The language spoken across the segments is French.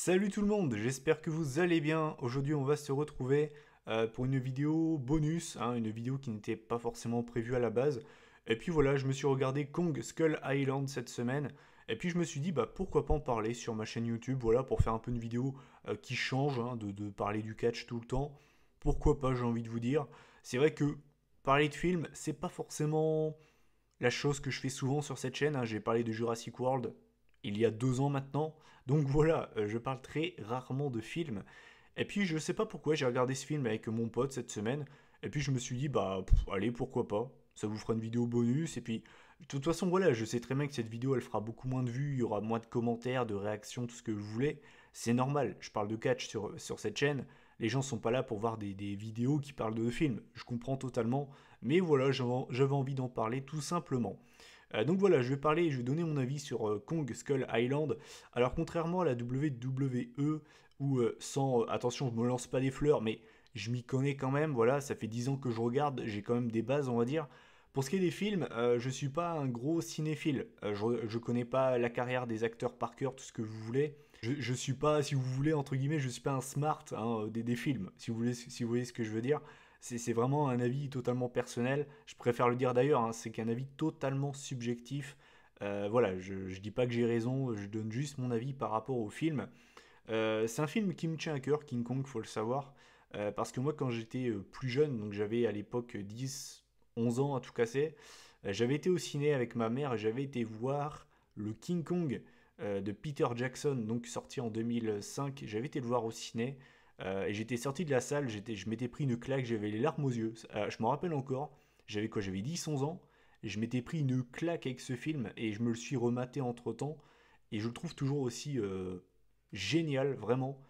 Salut tout le monde, j'espère que vous allez bien. Aujourd'hui on va se retrouver pour une vidéo bonus, hein, une vidéo qui n'était pas forcément prévue à la base. Et puis voilà, je me suis regardé Kong Skull Island cette semaine. Et puis je me suis dit, bah pourquoi pas en parler sur ma chaîne YouTube, voilà, pour faire un peu une vidéo qui change, hein, de parler du catch tout le temps. Pourquoi pas, j'ai envie de vous dire. C'est vrai que parler de films, c'est pas forcément la chose que je fais souvent sur cette chaîne, hein. J'ai parlé de Jurassic World il y a 2 ans maintenant. Donc voilà, je parle très rarement de films. Et puis je sais pas pourquoi j'ai regardé ce film avec mon pote cette semaine. Et puis je me suis dit, bah allez, pourquoi pas. Ça vous fera une vidéo bonus. Et puis de toute façon, voilà, je sais très bien que cette vidéo elle fera beaucoup moins de vues. Il y aura moins de commentaires, de réactions, tout ce que vous voulez. C'est normal, je parle de catch sur cette chaîne. Les gens sont pas là pour voir des vidéos qui parlent de films. Je comprends totalement. Mais voilà, j'avais envie d'en parler tout simplement. Donc voilà, je vais donner mon avis sur Kong Skull Island. Alors contrairement à la WWE, où sans, attention, je me lance pas des fleurs, mais je m'y connais quand même, voilà, ça fait 10 ans que je regarde, j'ai quand même des bases, on va dire. Pour ce qui est des films, je suis pas un gros cinéphile. Je connais pas la carrière des acteurs par cœur, tout ce que vous voulez. Je suis pas, si vous voulez, entre guillemets, je suis pas un smart, hein, des films, si vous voulez, si vous voyez ce que je veux dire. C'est vraiment un avis totalement personnel. Je préfère le dire d'ailleurs, hein, c'est qu'un avis totalement subjectif. Voilà, je ne dis pas que j'ai raison, je donne juste mon avis par rapport au film. C'est un film qui me tient à cœur, King Kong, faut le savoir. Parce que moi, quand j'étais plus jeune, donc j'avais à l'époque 10, 11 ans à tout casser, j'avais été au ciné avec ma mère et j'avais été voir le King Kong de Peter Jackson, donc sorti en 2005. J'avais été le voir au ciné. Et j'étais sorti de la salle, je m'étais pris une claque, j'avais les larmes aux yeux. Je me rappelle encore, j'avais quoi, j'avais 10, 11 ans, et je m'étais pris une claque avec ce film, et je me le suis rematé entre temps, et je le trouve toujours aussi génial, vraiment.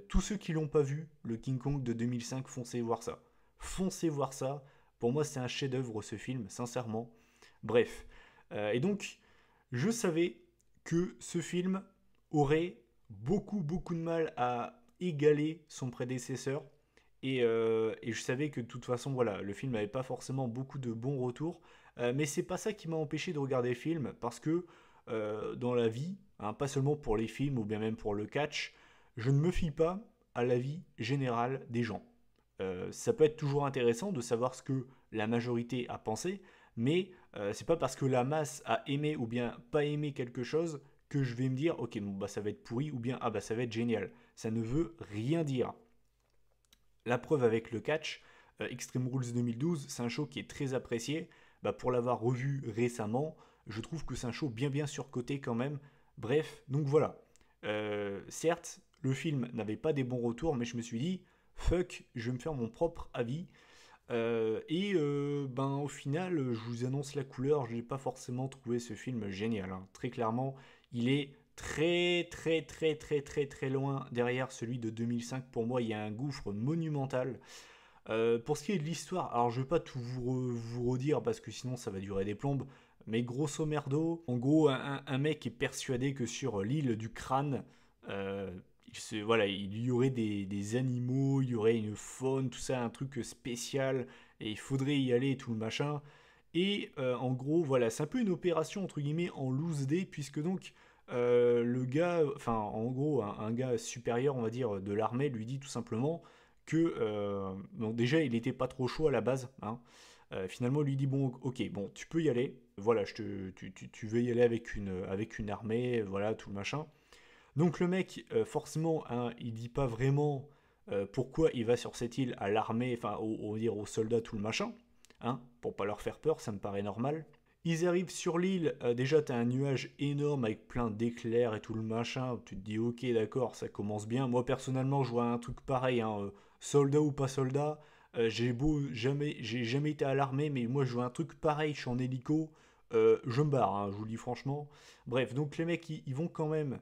Tous ceux qui l'ont pas vu, le King Kong de 2005, foncez voir ça. Foncez voir ça. Pour moi, c'est un chef-d'œuvre ce film, sincèrement. Bref. Et donc, je savais que ce film aurait beaucoup, beaucoup de mal à égaler son prédécesseur. Et je savais que de toute façon, voilà, le film n'avait pas forcément beaucoup de bons retours. Mais c'est pas ça qui m'a empêché de regarder le film, parce que dans la vie, hein, pas seulement pour les films ou bien même pour le catch, je ne me fie pas à l'avis général des gens. Ça peut être toujours intéressant de savoir ce que la majorité a pensé, mais c'est pas parce que la masse a aimé ou bien pas aimé quelque chose que je vais me dire ok, bon, bah ça va être pourri ou bien ah bah ça va être génial. Ça ne veut rien dire. La preuve avec le catch, Extreme Rules 2012, c'est un show qui est très apprécié. Bah, pour l'avoir revu récemment, je trouve que c'est un show bien bien surcoté quand même. Bref, donc voilà. Certes, le film n'avait pas des bons retours, mais je me suis dit, fuck, je vais me faire mon propre avis. Ben, au final, je vous annonce la couleur, je n'ai pas forcément trouvé ce film génial, hein. Très clairement, il est très très très très très très loin derrière celui de 2005. Pour moi, il y a un gouffre monumental. Pour ce qui est de l'histoire, alors je ne vais pas tout vous redire parce que sinon ça va durer des plombes. Mais grosso merdo, en gros, un mec est persuadé que sur l'île du crâne, voilà, il y aurait des animaux, il y aurait une faune, tout ça, un truc spécial, et il faudrait y aller et tout le machin. Et en gros, voilà, c'est un peu une opération entre guillemets en loose day, puisque donc le gars, enfin en gros, un gars supérieur, on va dire, de l'armée, lui dit tout simplement que, bon, déjà, il n'était pas trop chaud à la base, hein. Finalement, il lui dit bon, ok, bon, tu peux y aller. Voilà, tu veux y aller avec une armée, voilà, tout le machin. Donc le mec, forcément, hein, il dit pas vraiment pourquoi il va sur cette île à l'armée, enfin, on va dire aux soldats, tout le machin, hein, pour pas leur faire peur, ça me paraît normal. Ils arrivent sur l'île, déjà t'as un nuage énorme avec plein d'éclairs et tout le machin, tu te dis ok d'accord, ça commence bien. Moi personnellement je vois un truc pareil, hein, soldat ou pas soldat, j'ai jamais été à l'armée, mais moi je vois un truc pareil, je suis en hélico, je me barre, hein, je vous le dis franchement. Bref, donc les mecs ils vont quand même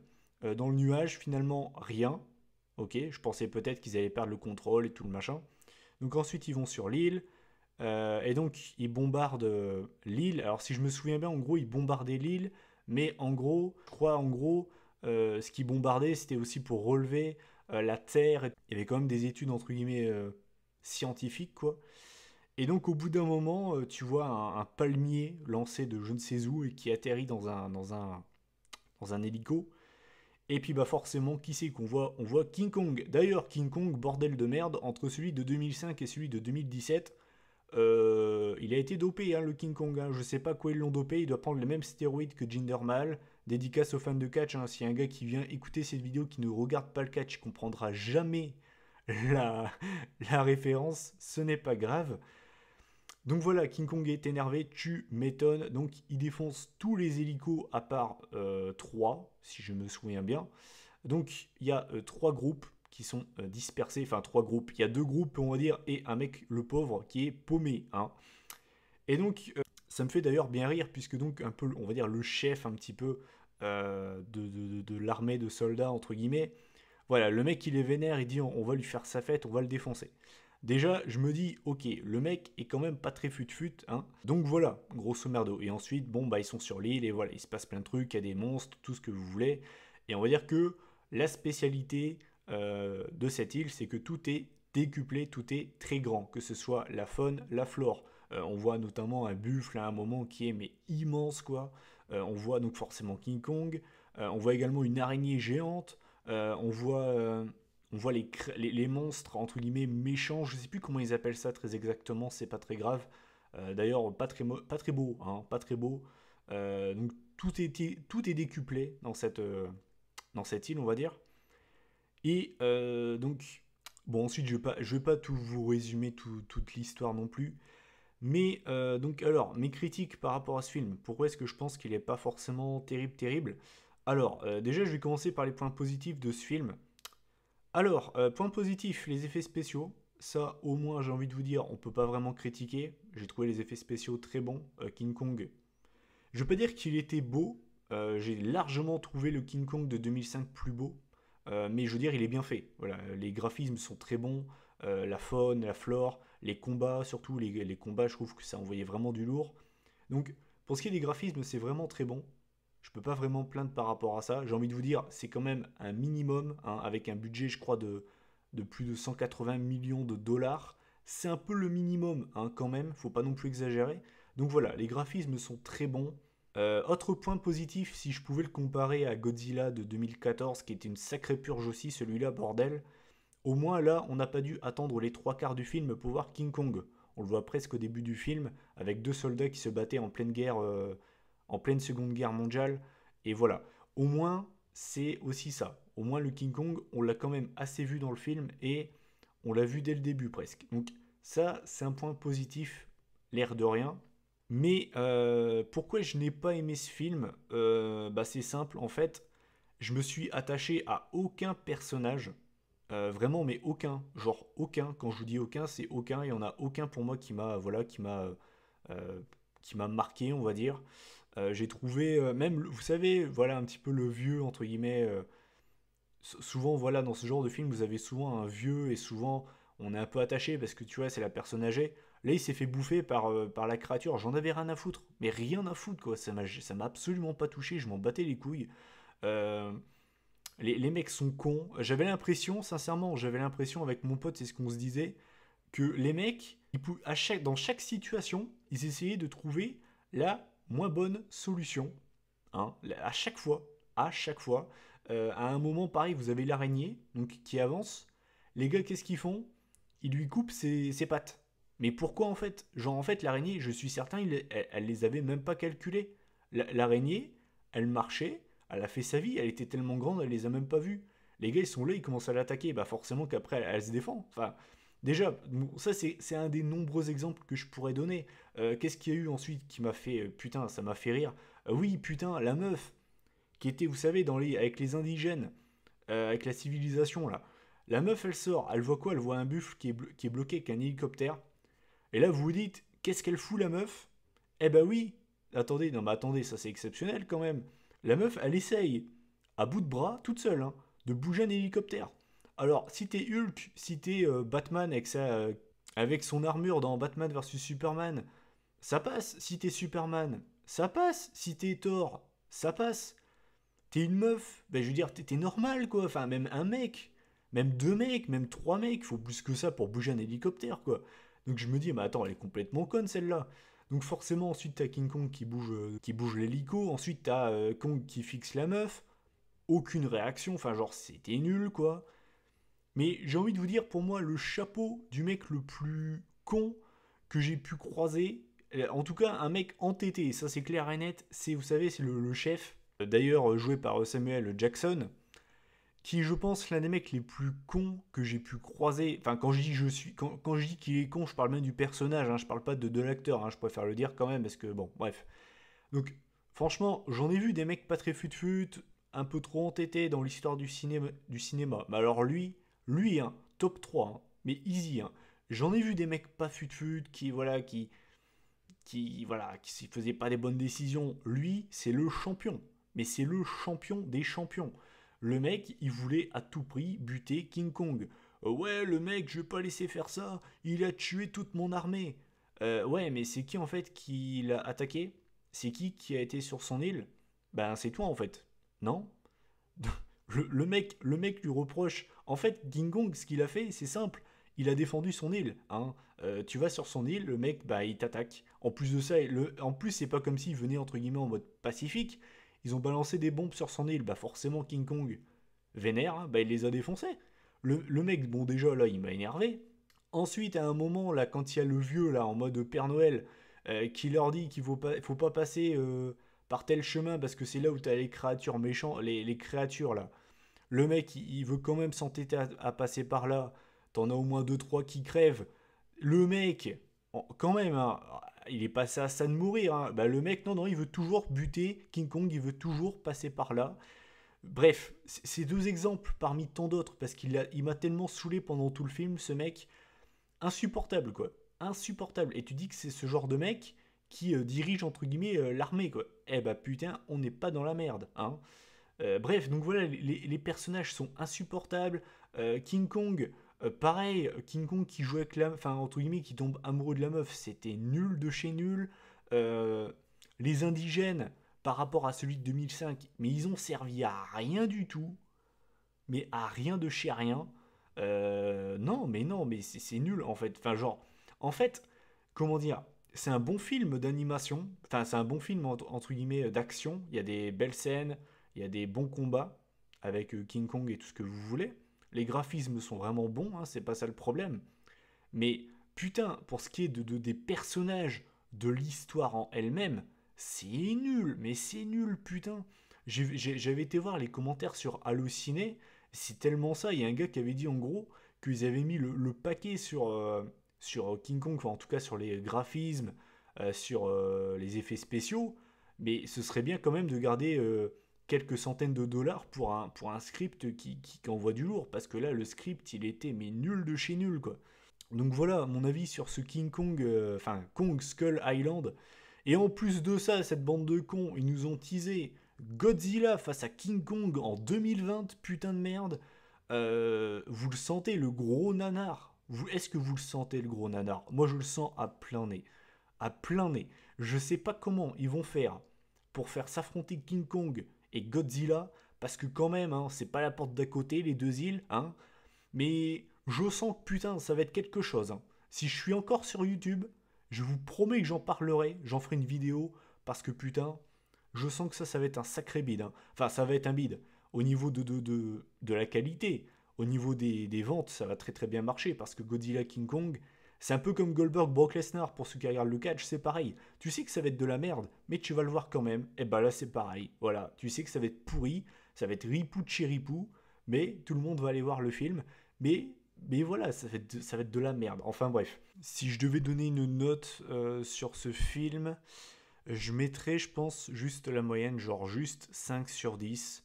dans le nuage, finalement rien. Ok, je pensais peut-être qu'ils allaient perdre le contrôle et tout le machin. Donc ensuite ils vont sur l'île, et donc ils bombardent l'île. Alors si je me souviens bien, en gros ils bombardaient l'île, mais en gros, je crois en gros, ce qu'ils bombardaient c'était aussi pour relever la Terre. Il y avait quand même des études entre guillemets scientifiques quoi. Et donc au bout d'un moment, tu vois un palmier lancé de je ne sais où et qui atterrit dans un hélico. Et puis bah forcément, qui c'est qu'on voit? On voit King Kong. D'ailleurs, King Kong, bordel de merde, entre celui de 2005 et celui de 2017, il a été dopé, hein, le King Kong. Hein. Je sais pas quoi ils l'ont dopé, il doit prendre les mêmes stéroïdes que Jinder Mahal. Dédicace aux fans de catch, hein. Si un gars qui vient écouter cette vidéo qui ne regarde pas le catch comprendra jamais la, la référence, ce n'est pas grave. Donc voilà, King Kong est énervé, tu m'étonnes. Donc il défonce tous les hélicos à part 3, si je me souviens bien. Donc il y a 3 groupes qui sont dispersés, enfin 3 groupes. Il y a 2 groupes, on va dire, et un mec, le pauvre, qui est paumé. Hein. Et donc ça me fait d'ailleurs bien rire, puisque donc un peu, on va dire, le chef un petit peu de l'armée de soldats, entre guillemets. Voilà, le mec il est vénère, il dit on va lui faire sa fête, on va le défoncer. Déjà, je me dis, ok, le mec est quand même pas très fut-fut, hein. Donc voilà, grosso merdo. Et ensuite, bon, bah ils sont sur l'île et voilà, il se passe plein de trucs, il y a des monstres, tout ce que vous voulez. Et on va dire que la spécialité de cette île, c'est que tout est décuplé, tout est très grand, que ce soit la faune, la flore. On voit notamment un buffle à un moment qui est mais immense, quoi. On voit donc forcément King Kong. On voit également une araignée géante. On voit les monstres, entre guillemets, méchants. Je sais plus comment ils appellent ça très exactement, c'est pas très grave. D'ailleurs, pas très beau, hein, pas très beau. Donc tout est décuplé dans cette île, on va dire. Et donc, bon, ensuite, je vais pas tout vous résumer toute l'histoire non plus. Mais donc, alors, mes critiques par rapport à ce film, pourquoi est-ce que je pense qu'il n'est pas forcément terrible, terrible? Alors, déjà, je vais commencer par les points positifs de ce film. Alors, point positif, les effets spéciaux. Ça, au moins, j'ai envie de vous dire, on peut pas vraiment critiquer. J'ai trouvé les effets spéciaux très bons. King Kong, je veux pas dire qu'il était beau. J'ai largement trouvé le King Kong de 2005 plus beau. Mais je veux dire, il est bien fait. Voilà, les graphismes sont très bons. La faune, la flore, les combats, surtout les combats, je trouve que ça envoyait vraiment du lourd. Donc, pour ce qui est des graphismes, c'est vraiment très bon. Je peux pas vraiment plaindre par rapport à ça. J'ai envie de vous dire, c'est quand même un minimum, hein, avec un budget, je crois, de plus de 180 millions de dollars. C'est un peu le minimum, hein, quand même. Faut pas non plus exagérer. Donc voilà, les graphismes sont très bons. Autre point positif, si je pouvais le comparer à Godzilla de 2014, qui était une sacrée purge aussi, celui-là, bordel. Au moins là, on n'a pas dû attendre les 3 quarts du film pour voir King Kong. On le voit presque au début du film, avec 2 soldats qui se battaient en pleine guerre, en pleine Seconde Guerre mondiale. Et voilà. Au moins, c'est aussi ça. Au moins, le King Kong, on l'a quand même assez vu dans le film et on l'a vu dès le début presque. Donc ça, c'est un point positif, l'air de rien. Mais pourquoi je n'ai pas aimé ce film? Bah, c'est simple, en fait, je me suis attaché à aucun personnage. Vraiment, mais aucun. Genre aucun. Quand je vous dis aucun, c'est aucun. Il n'y en a aucun pour moi euh, qui m'a marqué, on va dire. J'ai trouvé, même, vous savez, voilà un petit peu le vieux, entre guillemets. Souvent, voilà, dans ce genre de film, vous avez souvent un vieux et souvent on est un peu attaché parce que tu vois, c'est la personne âgée. Là, il s'est fait bouffer par la créature. J'en avais rien à foutre. Mais rien à foutre, quoi. Ça m'a absolument pas touché. Je m'en battais les couilles. Euh, les mecs sont cons. J'avais l'impression, sincèrement, j'avais l'impression avec mon pote, c'est ce qu'on se disait, que les mecs, dans chaque situation, ils essayaient de trouver la moins bonne solution. Hein, à chaque fois. À un moment, pareil, vous avez l'araignée donc qui avance. Les gars, qu'est-ce qu'ils font? Ils lui coupent ses pattes. Mais pourquoi en fait? Genre en fait, l'araignée, je suis certain, elle les avait même pas calculées. L'araignée, elle marchait, elle a fait sa vie, elle était tellement grande, elle les a même pas vues. Les gars, ils sont là, ils commencent à l'attaquer. Bah forcément qu'après, elle se défend. Enfin, déjà, bon, ça c'est un des nombreux exemples que je pourrais donner. Qu'est-ce qu'il y a eu ensuite qui m'a fait... putain, ça m'a fait rire. Oui, putain, la meuf qui était, vous savez, avec les indigènes, avec la civilisation là. La meuf, elle sort, elle voit quoi? Elle voit un buffle qui est bloqué avec un hélicoptère. Et là, vous vous dites, qu'est-ce qu'elle fout la meuf? Eh ben oui, attendez, non mais attendez, ça c'est exceptionnel quand même. La meuf, elle essaye, à bout de bras, toute seule, hein, de bouger un hélicoptère. Alors, si t'es Hulk, si t'es Batman avec son armure dans Batman versus Superman, ça passe. Si t'es Superman, ça passe. Si t'es Thor, ça passe. T'es une meuf, ben je veux dire, t'es normal quoi. Enfin, même un mec, même 2 mecs, même 3 mecs, faut plus que ça pour bouger un hélicoptère quoi. Donc je me dis, mais attends, elle est complètement conne celle-là. Donc forcément, ensuite t'as King Kong qui bouge l'hélico, ensuite t'as Kong qui fixe la meuf. aucune réaction, enfin genre c'était nul quoi. Mais j'ai envie de vous dire, pour moi, le chapeau du mec le plus con que j'ai pu croiser, en tout cas un mec entêté, ça c'est clair et net, c'est, vous savez, c'est le chef, d'ailleurs joué par Samuel Jackson, qui je pense l'un des mecs les plus cons que j'ai pu croiser. Enfin, quand je dis quand je dis qu'il est con, je parle même du personnage, hein, je parle pas de l'acteur, hein, je préfère le dire quand même parce que bon, bref. Donc, franchement, j'en ai vu des mecs pas très fut-fut, un peu trop entêtés dans l'histoire du cinéma. Mais alors lui, hein, top 3, hein, mais easy, hein. J'en ai vu des mecs pas fut-fut qui s'y faisaient pas des bonnes décisions. Lui, c'est le champion. Mais c'est le champion des champions. Le mec, il voulait à tout prix buter King Kong. Ouais, le mec, je vais pas laisser faire ça. Il a tué toute mon armée. Ouais, mais c'est qui en fait qui l'a attaqué? C'est qui a été sur son île? Ben, c'est toi en fait. Non? Le mec lui reproche. En fait, King Kong, ce qu'il a fait, c'est simple. Il a défendu son île. Hein. Tu vas sur son île, le mec, bah, il t'attaque. En plus de ça, en plus, c'est pas comme s'il venait entre guillemets en mode pacifique. Ils ont balancé des bombes sur son île. Bah, forcément, King Kong, vénère, hein, bah, il les a défoncés. Le mec, bon, déjà là, il m'a énervé. Ensuite, à un moment, là, quand il y a le vieux, là, en mode Père Noël, qui leur dit qu'il faut pas passer par tel chemin parce que c'est là où t'as les créatures méchantes, les créatures, là. Le mec, il veut quand même s'entêter à passer par là. T'en as au moins deux trois qui crèvent. Le mec, quand même, hein, il est passé à ça de mourir. Hein. Bah, le mec, non, non, il veut toujours buter King Kong, il veut toujours passer par là. Bref, c'est deux exemples parmi tant d'autres, parce il m'a tellement saoulé pendant tout le film, ce mec. Insupportable, quoi. Insupportable. Et tu dis que c'est ce genre de mec qui dirige, entre guillemets, l'armée, quoi. Eh bah putain, on n'est pas dans la merde, hein. Bref, donc voilà, les personnages sont insupportables. King Kong, pareil, King Kong qui joue avec la, enfin entre guillemets, qui tombe amoureux de la meuf, c'était nul de chez nul. Les indigènes, par rapport à celui de 2005, mais ils ont servi à rien du tout, mais à rien de chez rien. Non, mais c'est nul en fait. Enfin genre, en fait, comment dire, c'est un bon film d'animation. Enfin, c'est un bon film entre guillemets d'action. Il y a des belles scènes, il y a des bons combats avec King Kong et tout ce que vous voulez. Les graphismes sont vraiment bons, hein, c'est pas ça le problème. Mais putain, pour ce qui est des personnages, de l'histoire en elle-même, c'est nul, mais c'est nul, putain. J'avais été voir les commentaires sur Allociné, c'est tellement ça. Il y a un gars qui avait dit en gros qu'ils avaient mis le paquet sur King Kong, enfin en tout cas sur les graphismes, sur les effets spéciaux, mais ce serait bien quand même de garder quelques centaines de dollars pour un script qui envoie du lourd, parce que là le script il était mais nul de chez nul quoi. Donc voilà mon avis sur ce King Kong, enfin Kong Skull Island. Et en plus de ça, cette bande de cons, ils nous ont teasé Godzilla face à King Kong en 2020, putain de merde. Vous le sentez, le gros nanar? Est-ce que vous le sentez, le gros nanar? Moi, je le sens à plein nez. À plein nez. Je sais pas comment ils vont faire pour faire s'affronter King Kong et Godzilla, parce que quand même, hein, c'est pas la porte d'à côté, les deux îles, hein. Mais je sens que putain, ça va être quelque chose. Hein. Si je suis encore sur YouTube, je vous promets que j'en parlerai, j'en ferai une vidéo, parce que putain, je sens que ça va être un sacré bide. Hein. Enfin, ça va être un bide. Au niveau de la qualité, au niveau des ventes, ça va très très bien marcher, parce que Godzilla King Kong, c'est un peu comme Goldberg Brock Lesnar, pour ceux qui regardent le catch, c'est pareil. Tu sais que ça va être de la merde, mais tu vas le voir quand même. Et bah là, c'est pareil. Voilà, tu sais que ça va être pourri, ça va être ripou de chez ripou, mais tout le monde va aller voir le film. Mais, mais voilà, ça va être de la merde. Enfin bref. Si je devais donner une note sur ce film, je mettrais, je pense, juste la moyenne, genre juste 5 sur 10.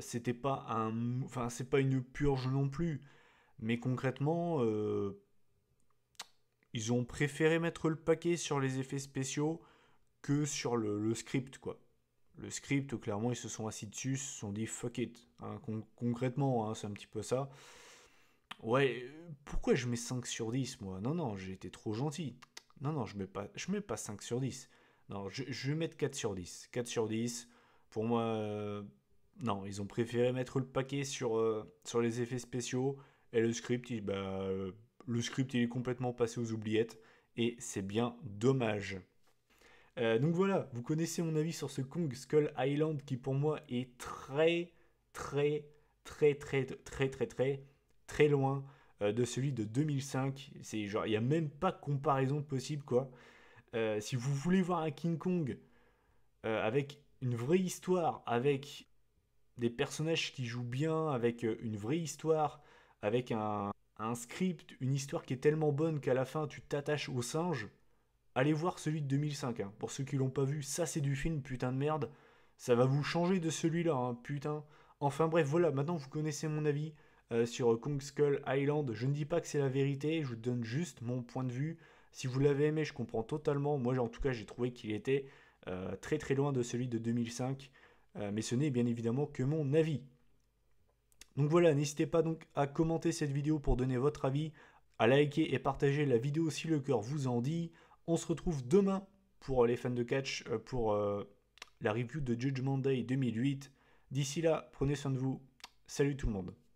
C'était pas un. Enfin, c'est pas une purge non plus. Mais concrètement, ils ont préféré mettre le paquet sur les effets spéciaux que sur le script, quoi. Le script, clairement, ils se sont assis dessus, se sont dit fuck it. Hein, concrètement, hein, c'est un petit peu ça. Ouais, pourquoi je mets 5 sur 10 moi? Non, non, j'ai été trop gentil. Non, non, je mets pas 5 sur 10. Non, je vais mettre 4 sur 10. 4 sur 10. Pour moi, non, ils ont préféré mettre le paquet sur les effets spéciaux. Et le script, il est complètement passé aux oubliettes. Et c'est bien dommage. Donc voilà, vous connaissez mon avis sur ce Kong Skull Island qui pour moi est très très très loin de celui de 2005. C'est genre, il n'y a même pas de comparaison possible, quoi. Si vous voulez voir un King Kong avec une vraie histoire, avec des personnages qui jouent bien, avec une vraie histoire, avec un script, une histoire qui est tellement bonne qu'à la fin tu t'attaches au singe, allez voir celui de 2005. Hein. Pour ceux qui l'ont pas vu, ça c'est du film, putain de merde. Ça va vous changer de celui-là, hein, putain. Enfin bref, voilà, maintenant vous connaissez mon avis sur Kong Skull Island. Je ne dis pas que c'est la vérité, je vous donne juste mon point de vue. Si vous l'avez aimé, je comprends totalement. Moi, en tout cas, j'ai trouvé qu'il était très loin de celui de 2005. Mais ce n'est bien évidemment que mon avis. Donc voilà, n'hésitez pas donc à commenter cette vidéo pour donner votre avis, à liker et partager la vidéo si le cœur vous en dit. On se retrouve demain pour les fans de catch, pour la review de Judgment Day 2008. D'ici là, prenez soin de vous. Salut tout le monde.